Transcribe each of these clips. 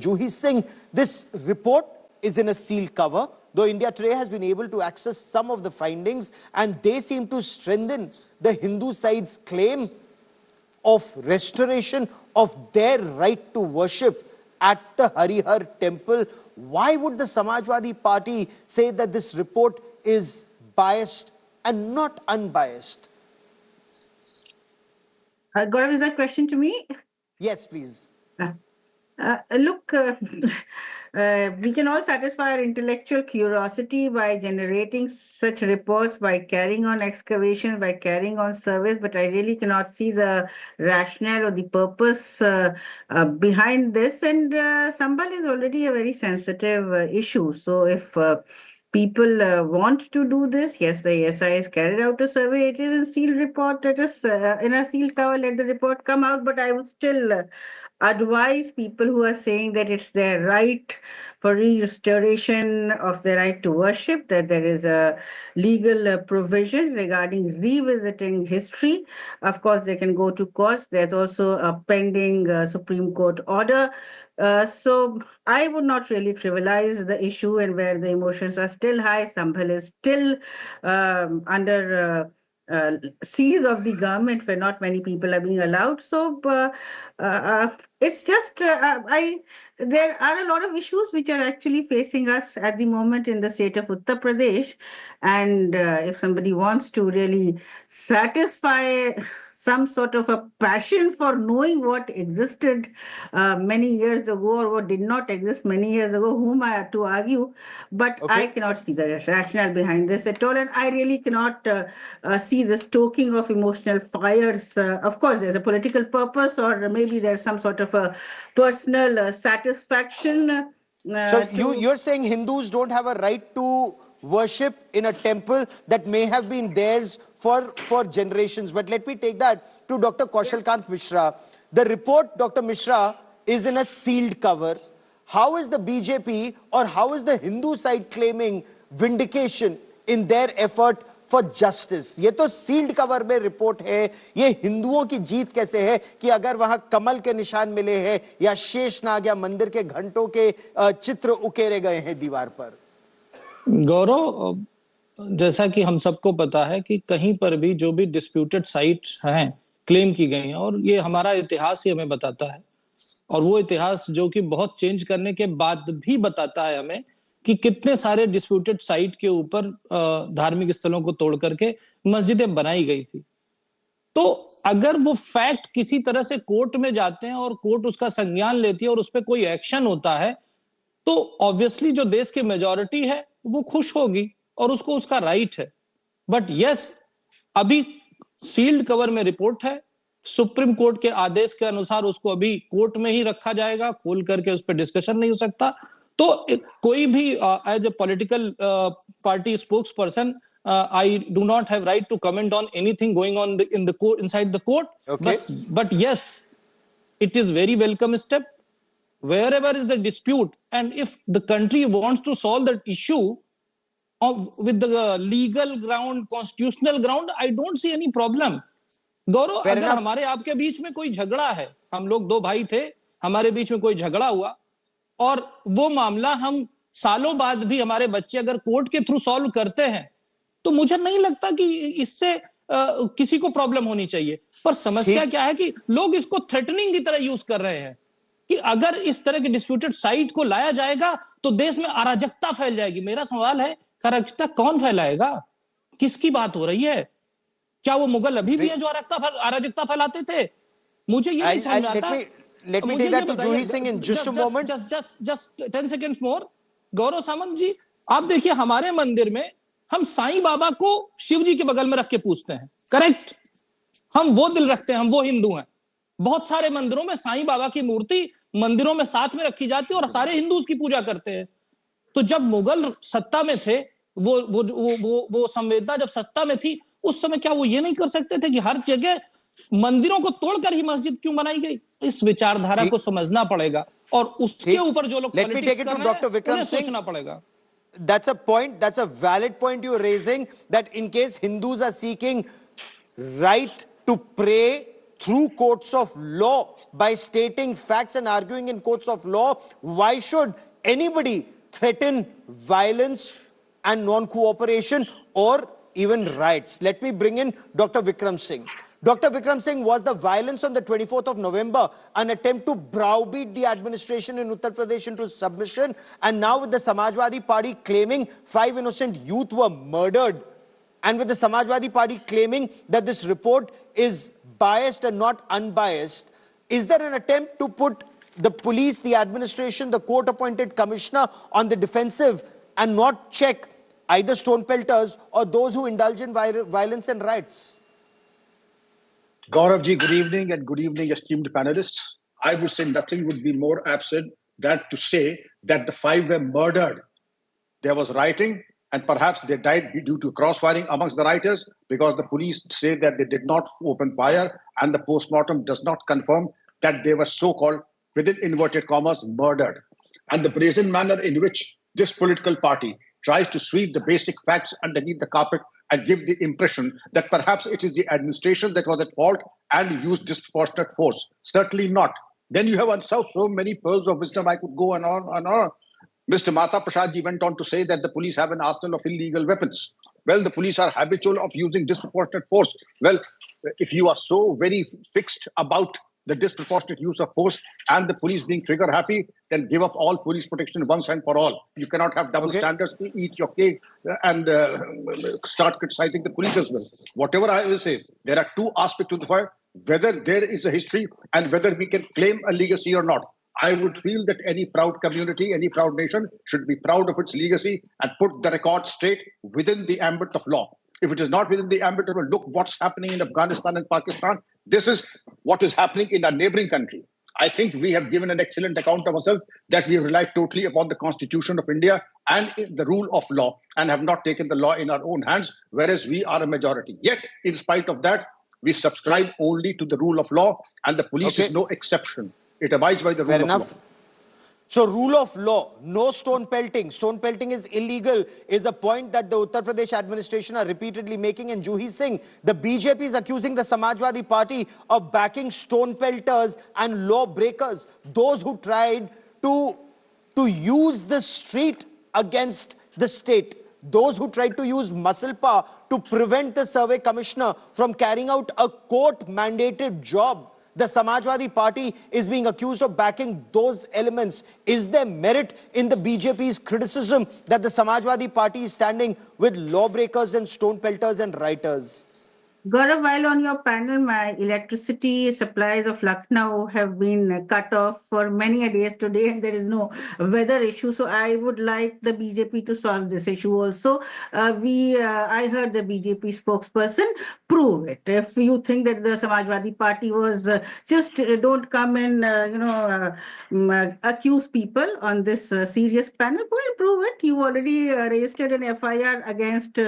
Juhi Singh, this report is in a sealed cover, though India Today has been able to access some of the findings, and they seem to strengthen the Hindu side's claim of restoration of their right to worship at the Harihar temple. Why would the Samajwadi Party say that this report is biased and not unbiased? Gaurav, is that question to me? Yes, please. Look, we can all satisfy our intellectual curiosity by generating such reports, by carrying on excavations, by carrying on surveys, but I really cannot see the rationale or the purpose behind this. And Sambal is already a very sensitive issue. So if people want to do this, yes, the ASI has carried out a survey. It is a sealed report. It is in a sealed cover. Let the report come out. But I would still advise people who are saying that it's their right for restoration of the right to worship, that there is a legal provision regarding revisiting history. Of course, they can go to courts. There's also a pending Supreme Court order. So I would not really trivialize the issue, and where the emotions are still high, Sambal is still under seas of the government where not many people are being allowed. So it's just there are a lot of issues which are actually facing us at the moment in the state of Uttar Pradesh, and if somebody wants to really satisfy some sort of a passion for knowing what existed many years ago or what did not exist many years ago, whom I have to argue, but I cannot see the rationale behind this at all, and I really cannot see the stoking of emotional fires. Of course, there's a political purpose, or maybe there's some sort of a personal satisfaction. So you're saying Hindus don't have a right to worship in a temple that may have been theirs for generations. But let me take that to Dr. Kaushalkant Mishra. The report, Dr. Mishra, is in a sealed cover. How is the BJP or how is the Hindu side claiming vindication in their effort for justice? ये तो sealed cover में report है. ये हिंदुओं की जीत कैसे है कि अगर वहां कमल के निशान मिले हैं या शेष नाग या मंदिर के घंटों के चित्र उकेरे गए हैं दीवार पर? गौरव, जैसा कि हम सबको पता है कि कहीं पर भी जो भी डिस्प्यूटेड साइट हैं क्लेम की गई हैं, और ये हमारा इतिहास ही हमें बताता है, और वो इतिहास जो कि बहुत चेंज करने के बाद भी बताता है हमें कि कितने सारे डिस्प्यूटेड साइट के ऊपर धार्मिक स्थलों को तोड़ करके मस्जिदें बनाई गई थी. तो अगर वो फैक्ट किसी तरह से कोर्ट में जाते हैं और कोर्ट उसका संज्ञान लेती है और उस पर कोई एक्शन होता है, तो ऑब्वियसली जो देश की मेजॉरिटी है वो खुश होगी और उसको उसका राइट है. बट यस, अभी सील्ड कवर में रिपोर्ट है. सुप्रीम कोर्ट के आदेश के अनुसार उसको अभी कोर्ट में ही रखा जाएगा, खोल करके उस पर डिस्कशन नहीं हो सकता. तो कोई भी as a political party spokesperson, I do not have right to comment on anything going on in the court, inside the court. Okay. But yes, it is very welcome step. Wherever is the dispute, and if the country wants to solve that issue with the legal ground, constitutional ground, I don't see any problem. गौरव, अगर हमारे आपके बीच में कोई झगड़ा है, हम लोग दो भाई थे, हमारे बीच में कोई झगड़ा हुआ और वो मामला हम सालों बाद भी हमारे बच्चे अगर कोर्ट के थ्रू सॉल्व करते हैं, तो मुझे नहीं लगता कि इससे किसी को प्रॉब्लम होनी चाहिए. पर समस्या क्या है कि लोग इसको थ्रेटनिंग की तरह यूज कर रहे हैं कि अगर इस तरह के डिस्प्यूटेड साइट को लाया जाएगा तो देश में अराजकता फैल जाएगी. मेरा सवाल है, अराजकता कौन फैलाएगा? किसकी बात हो रही है? क्या वो मुगल अभी भी हैं जो अराजकता फैलाते थे? मुझे ये नहीं समझ आता. Let me take that to Juhi Singh in just a moment. Just 10 seconds more. गौरव सामंत जी, आप देखिए, हमारे मंदिर में हम साईं बाबा को शिव जी के बगल में रख के पूछते हैं. करेक्ट? हम वो दिल रखते हैं, हम वो हिंदू हैं. बहुत सारे मंदिरों में साईं बाबा की मूर्ति मंदिरों में साथ में रखी जाती है और सारे हिंदू उसकी पूजा करते हैं. तो जब मुगल सत्ता में थे, वो संवेदना जब सत्ता में थी, उस समय क्या वो ये नहीं कर सकते थे कि हर जगह मंदिरों को तोड़कर ही मस्जिद क्यों बनाई गई? इस विचारधारा को समझना पड़ेगा और उसके ऊपर जो लोग पॉलिटिक्स कर रहे हैं उन्हें सोचना पड़ेगा. That's a point, that's a valid point you're raising, that in case Hindus are seeking right to pray through courts of law by stating facts and arguing in courts of law. Why should anybody threaten violence and non-cooperation or even riots? Let me bring in Dr. Vikram Singh. Dr. Vikram Singh, was the violence on the 24th of November an attempt to browbeat the administration in Uttar Pradesh into submission? And now with the Samajwadi Party claiming 5 innocent youth were murdered, and with the Samajwadi Party claiming that this report is biased and not unbiased, is there an attempt to put the police, the administration, the court-appointed commissioner on the defensive and not check either stone pelters or those who indulge in violence and riots? Gauravji, good evening, and good evening, esteemed panelists. I would say nothing would be more absurd than to say that the 5 were murdered. There was rioting, and perhaps they died due to cross-firing amongst the rioters, because the police say that they did not open fire, and the post-mortem does not confirm that they were so-called, within inverted commas, murdered. And the brazen manner in which this political party tries to sweep the basic facts underneath the carpet and give the impression that perhaps it is the administration that was at fault and used disproportionate force. Certainly not. Then you have unsolved so many pearls of wisdom. I could go on and on. Mr. Mata Prasadji went on to say that the police have an arsenal of illegal weapons. Well, the police are habitual of using disproportionate force. Well, if you are so very fixed about the disproportionate use of force and the police being trigger happy, then give up all police protection once and for all. You cannot have double standards, eat your cake and start criticizing the police as well. Whatever I will say, there are 2 aspects to the fire: whether there is a history and whether we can claim a legacy or not. I would feel that any proud community, any proud nation should be proud of its legacy and put the record straight within the ambit of law. If it is not within the ambit of law, look what's happening in Afghanistan and Pakistan. This is what is happening in our neighboring country. I think we have given an excellent account of ourselves, that we have relied totally upon the Constitution of India and the rule of law, and have not taken the law in our own hands, whereas we are a majority. Yet, in spite of that, we subscribe only to the rule of law, and the police is no exception. It abides by the rule of law. So rule of law, no stone pelting. Stone pelting is illegal is a point that the Uttar Pradesh administration are repeatedly making. And Juhi Singh, the BJP is accusing the Samajwadi Party of backing stone pelters and law breakers, those who tried to use the street against the state, those who tried to use muscle power to prevent the survey commissioner from carrying out a court-mandated job. The Samajwadi Party is being accused of backing those elements. Is there merit in the BJP's criticism that the Samajwadi Party is standing with lawbreakers and stone pelters and rioters? Gaurav, while on your panel, my electricity supplies of Lucknow have been cut off for many a days today, and there is no weather issue. So I would like the BJP to solve this issue also. I heard the BJP spokesperson prove it. If you think that the Samajwadi Party was just don't come and accuse people on this serious panel, go and prove it. You already registered an FIR against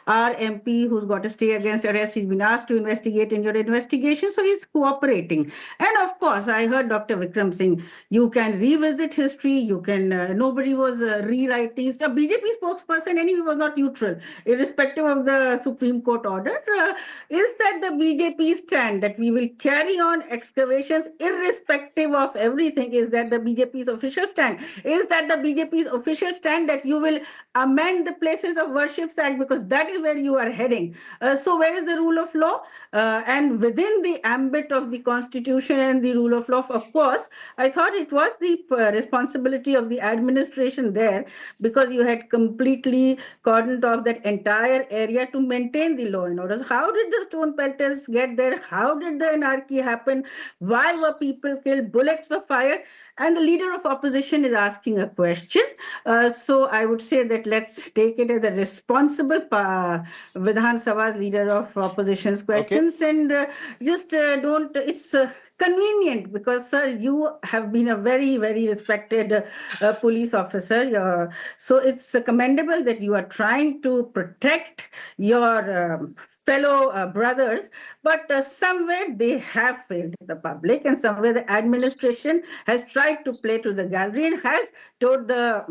our MP who's got a stay against arrest. He's been asked to investigate in your investigation, so he's cooperating. And of course, I heard Dr. Vikram Singh, you can revisit history, you can, nobody was rewriting. The BJP spokesperson anyway was not neutral, irrespective of the Supreme Court order. Is that the BJP stand that we will carry on excavations irrespective of everything? Is that the BJP's official stand? Is that the BJP's official stand that you will amend the Places of Worship Act, because that is where you are heading? So where is the rule of law? And within the ambit of the Constitution and the rule of law, of course, I thought it was the responsibility of the administration there, because you had completely cordoned off that entire area to maintain the law and order. How did the stone pelters get there? How did the anarchy happen? Why were people killed? Bullets were fired. And the leader of opposition is asking a question. So I would say that let's take it as a responsible Vidhan Sabha's leader of opposition's questions, and just don't, it's convenient, because, sir, you have been a very, very respected police officer. So it's commendable that you are trying to protect your fellow brothers, but somewhere they have failed the public, and somewhere the administration has tried to play to the gallery and has told the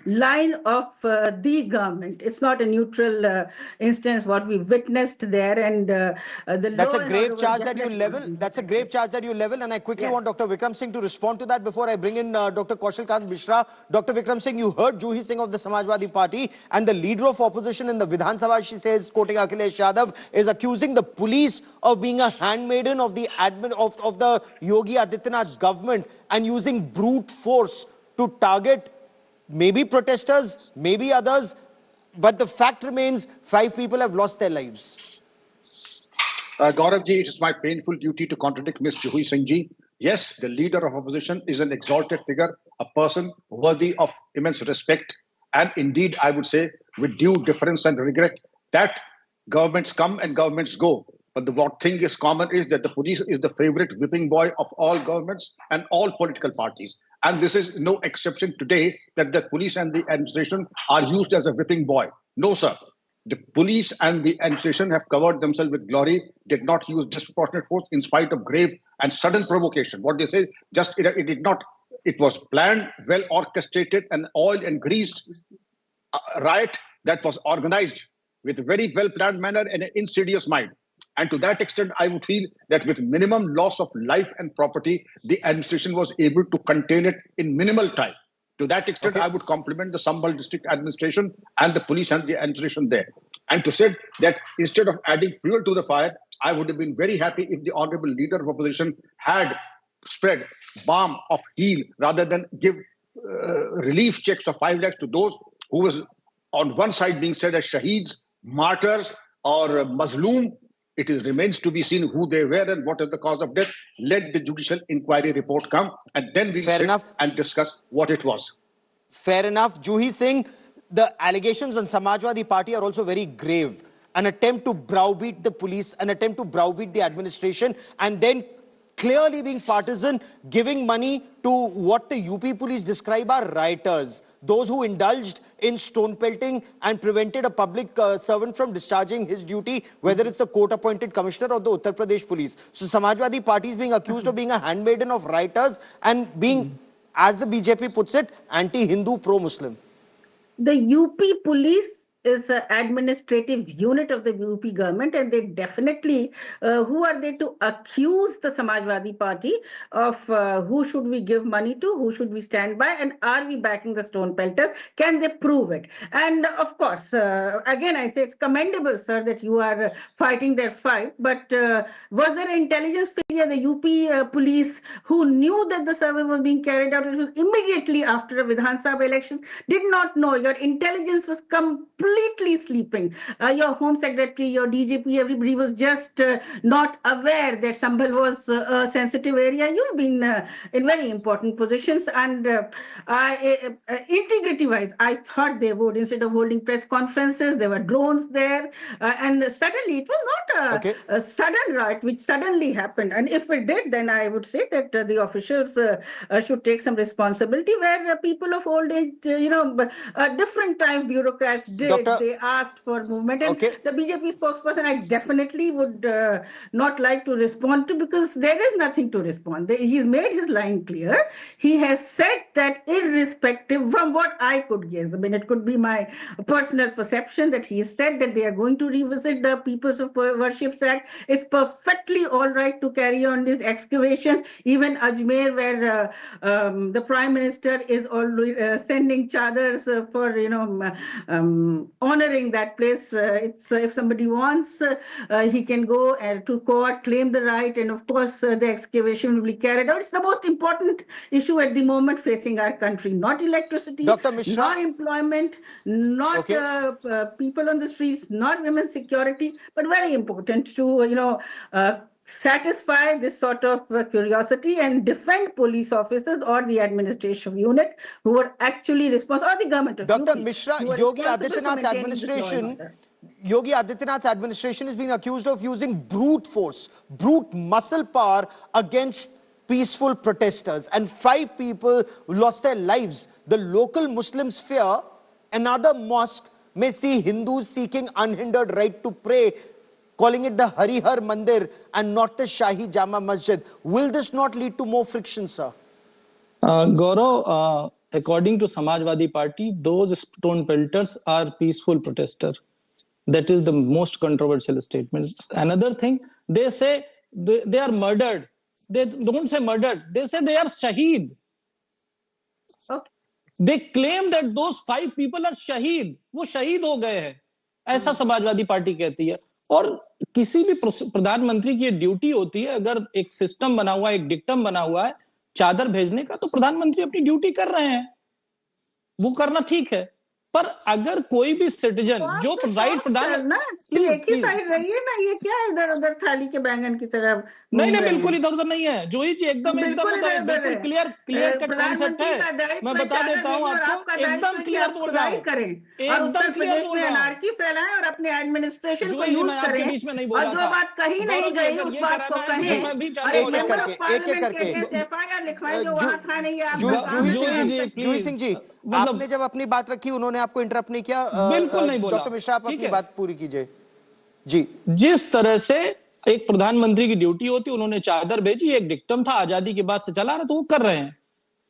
line of the government. It's not a neutral instance what we witnessed there, and the That's law a and order grave was charge that you definitely level. not being That's a protected. grave charge that you level. And I quickly Yes. want Dr. Vikram Singh to respond to that before I bring in Dr. Kaushal Kant Mishra. Dr. Vikram Singh, you heard Juhi Singh of the Samajwadi Party and the leader of opposition in the Vidhan Sabha, she says, quoting Akhilesh Yadav, is accusing the police of being a handmaiden of the admin of the Yogi Adityanath government and using brute force to target maybe protesters, maybe others. But the fact remains, 5 people have lost their lives. Gauravji, it is my painful duty to contradict Ms. Juhi Singh ji. Yes, the leader of opposition is an exalted figure, a person worthy of immense respect. And indeed, I would say, with due deference and regret, that governments come and governments go. But the what thing is common is that the police is the favorite whipping boy of all governments and all political parties. And this is no exception today that the police and the administration are used as a whipping boy. No, sir. The police and the administration have covered themselves with glory, did not use disproportionate force in spite of grave and sudden provocation. What they say, it did not, it was planned, well orchestrated, and oil and greased riot that was organized with a very well planned manner and an insidious mind. And to that extent, I would feel that with minimum loss of life and property, the administration was able to contain it in minimal time. To that extent, I would compliment the Sambal district administration and the police and the administration there. And to say that instead of adding fuel to the fire, I would have been very happy if the honorable leader of opposition had spread balm of heal rather than give relief checks of 5 lakhs to those who was on one side being said as shaheeds, martyrs, or Mazloom. It remains to be seen who they were and what is the cause of death. Let the judicial inquiry report come, and then we'll sit and discuss what it was. Fair enough. Juhi Singh, the allegations on Samajwadi Party are also very grave. An attempt to browbeat the police, an attempt to browbeat the administration, and then clearly being partisan, giving money to what the UP police describe are rioters, those who indulged in stone pelting and prevented a public servant from discharging his duty, whether it's the court-appointed commissioner or the Uttar Pradesh police. So Samajwadi Party is being accused of being a handmaiden of rioters and being, as the BJP puts it, anti-Hindu, pro-Muslim. The UP police is an administrative unit of the UP government, and they definitely, who are they to accuse the Samajwadi Party of who should we give money to, who should we stand by, and are we backing the stone pelters? Can they prove it? And of course, again, I say it's commendable, sir, that you are fighting their fight, but was there an intelligence failure? The UP police, who knew that the survey was being carried out, it was immediately after the Vidhan Sabha elections, did not know. Your intelligence was completely sleeping. Your Home Secretary, your DGP, everybody was just not aware that Sambal was a sensitive area. You've been in very important positions, and integrity-wise, I thought they would, instead of holding press conferences, there were drones there, and suddenly it was not a sudden riot which suddenly happened. And if it did, then I would say that the officials should take some responsibility, where people of old age, different time bureaucrats did. They asked for movement. And the BJP spokesperson, I definitely would not like to respond to, because there is nothing to respond. He's made his line clear. He has said that irrespective from what I could guess, I mean, it could be my personal perception, that he said that they are going to revisit the Peoples of Worships Act. It's perfectly all right to carry on these excavations. Even Ajmer, where the Prime Minister is already sending chadars for, honoring that place. It's if somebody wants, he can go to court, claim the right, and of course the excavation will be carried out. It's the most important issue at the moment facing our country. Not electricity, Dr. Mishra, not employment, not people on the streets, not women's security, but very important to satisfy this sort of curiosity and defend police officers or the administration unit who were actually responsible, or the government of Dr. UP, Mishra, Yogi Adityanath's administration is being accused of using brute force, brute muscle power against peaceful protesters, and 5 people lost their lives. The local Muslims fear another mosque may see Hindus seeking unhindered right to pray, calling it the Harihar Mandir and not the Shahi Jama Masjid. Will this not lead to more friction, sir? Gaurav, according to Samajwadi Party, those stone pelters are peaceful protesters. That is the most controversial statement. Another thing, they say they are murdered. They don't say murdered. They say they are shaheed. Okay. They claim that those 5 people are shaheed. वो शहीद हो गए हैं, ऐसा Samajwadi party कहती है. और किसी भी प्रधानमंत्री की ड्यूटी होती है, अगर एक सिस्टम बना हुआ है, एक डिक्टम बना हुआ है चादर भेजने का, तो प्रधानमंत्री अपनी ड्यूटी कर रहे हैं, वो करना ठीक है. पर अगर कोई भी सिटीजन जो राइट प्रधान एक ही साइड रहिए ना, ये क्या इधर उधर थाली के बैंगन की तरह. नहीं, बिल्कुल इधर उधर नहीं है जो ही चीज, एकदम बिल्कुल क्लियर कट कॉन्सेप्ट है. मैं बता देता हूँ आपको, एकदम क्लियर बोल रहा हूँ, एकदम क्लियर बोल रहा हूँ. अनार्की फैलाएं और अपने एडमिनिस्ट्रेशन को यूज करें. आपके बीच में नहीं बोल रहा था, जो बात कही नहीं गई उस बात को कहें. जूही सिंह जी, आपने जब अपनी बात रखी उन्होंने आपको इंटरप्ट नहीं किया. बिल्कुल नहीं बोला. डॉक्टर मिश्रा, आप अपनी बात पूरी कीजिए. जी, जिस तरह से एक प्रधानमंत्री की ड्यूटी होती, उन्होंने चादर भेजी, एक डिक्टम था, आजादी के बाद से चला रहा, तो वो कर रहे हैं.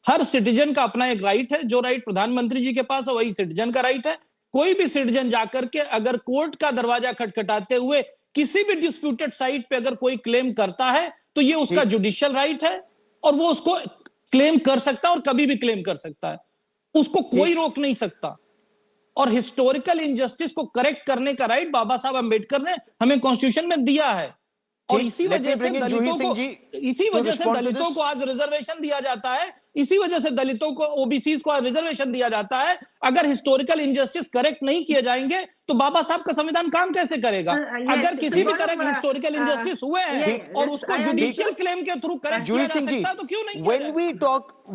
हर सिटीजन का अपना एक राइट है, जो राइट प्रधानमंत्री जी के पास है वही सिटीजन का राइट है. कोई भी सिटीजन जाकर के अगर कोर्ट का दरवाजा खटखटाते हुए किसी भी डिस्प्यूटेड साइट पे अगर कोई क्लेम करता है, तो ये उसका जुडिशियल राइट है और वो उसको क्लेम कर सकता है और कभी भी क्लेम कर सकता है. उसको कोई रोक नहीं सकता. और हिस्टोरिकल इनजस्टिस को करेक्ट करने का राइट बाबा साहब अंबेडकर ने हमें कॉन्स्टिट्यूशन में दिया है. और इसी वजह से दलितों को आज रिजर्वेशन दिया जाता है, इसी वजह से दलितों को, ओबीसीज को आज रिजर्वेशन दिया जाता है. अगर हिस्टोरिकल इनजस्टिस करेक्ट नहीं किए जाएंगे तो बाबा साहब का संविधान काम कैसे करेगा? अगर किसी भी तरह के हिस्टोरिकल इनजस्टिस हुए हैं और उसको जुडिशियल क्लेम के थ्रू करेक्ट किया जा सकता, तो क्यों नहीं?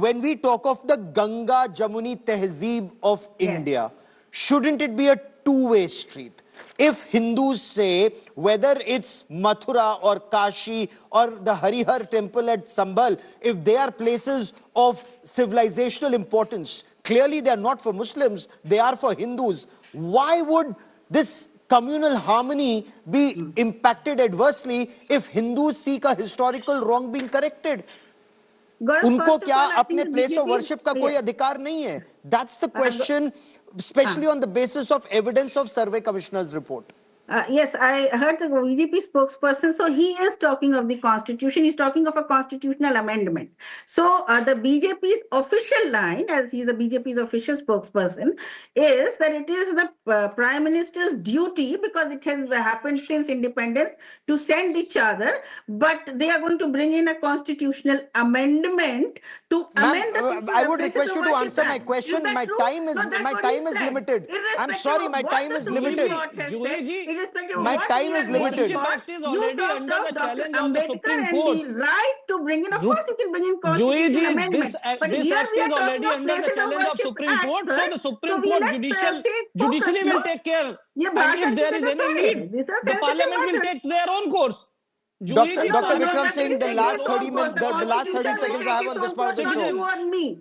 when we talk of the Ganga Jamuni Tehzeeb of India, shouldn't it be a two-way street? If Hindus say, whether it's Mathura or Kashi or the Harihar temple at Sambal, if they are places of civilizational importance, clearly they are not for Muslims, they are for Hindus. Why would this communal harmony be impacted adversely if Hindus seek a historical wrong being corrected? उनको क्या अपने place of worship का कोई अधिकार नहीं है? That's the question, especially on the basis of evidence of Survey Commissioner's report. Yes, I heard the BJP spokesperson. So he is talking of the constitution. He's talking of a constitutional amendment. So the BJP's official line, as he's the BJP's official spokesperson, is that it is the Prime Minister's duty, because it has happened since independence, to send each other. But they are going to bring in a constitutional amendment to amend the. I would request you to answer my question. My time is limited. I'm sorry, my time is limited. My time is limited. Worship Act is already under the challenge of the Supreme Court. The right to bring in, of course, you can bring in constitutional amendment. This act is already under the challenge of Supreme Court. So the Supreme Court judicially will take care. And if there is any need, the Parliament will take their own course. Dr. Vikram Singh, the last 30 minutes, the last 30 seconds I have on this part of the show.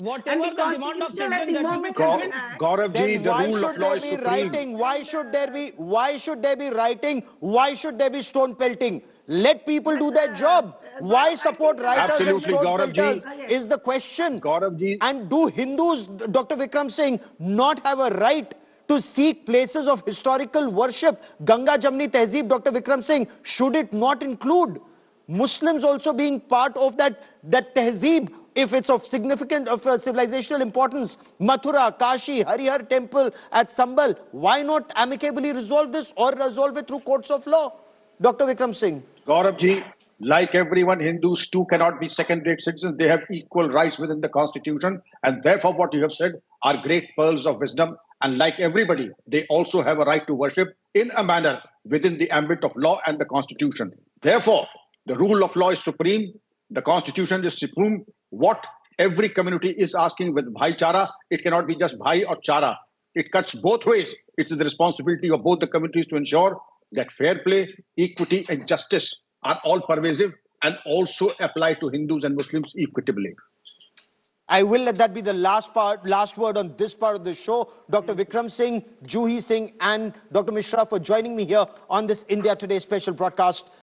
Whatever the demand of citizen, that will be Gaurav ji, the rule of law is supreme. Why should there be rioting? Why should there be stone pelting? Let people do their job. Why support rioters and stone pelters is the question. Gaurav ji. And do Hindus, Dr. Vikram Singh, not have a right to seek places of historical worship? Ganga Jamni Tehzeeb, Dr. Vikram Singh, should it not include Muslims also being part of that Tehzeeb, if it's of significant, of civilizational importance? Mathura, Kashi, Harihar temple at Sambal, why not amicably resolve this or resolve it through courts of law? Dr. Vikram Singh. Gaurav ji, like everyone, Hindus too cannot be second-rate citizens. They have equal rights within the constitution, and therefore what you have said are great pearls of wisdom. And like everybody, they also have a right to worship in a manner within the ambit of law and the constitution. Therefore, the rule of law is supreme. The constitution is supreme. What every community is asking with bhaichara, it cannot be just bhai or chara. It cuts both ways. It's the responsibility of both the communities to ensure that fair play, equity, and justice are all pervasive and also apply to Hindus and Muslims equitably. I will let that be the last word on this part of the show. Dr. Vikram Singh, Juhi Singh, and Dr. Mishra for joining me here on this India Today special broadcast.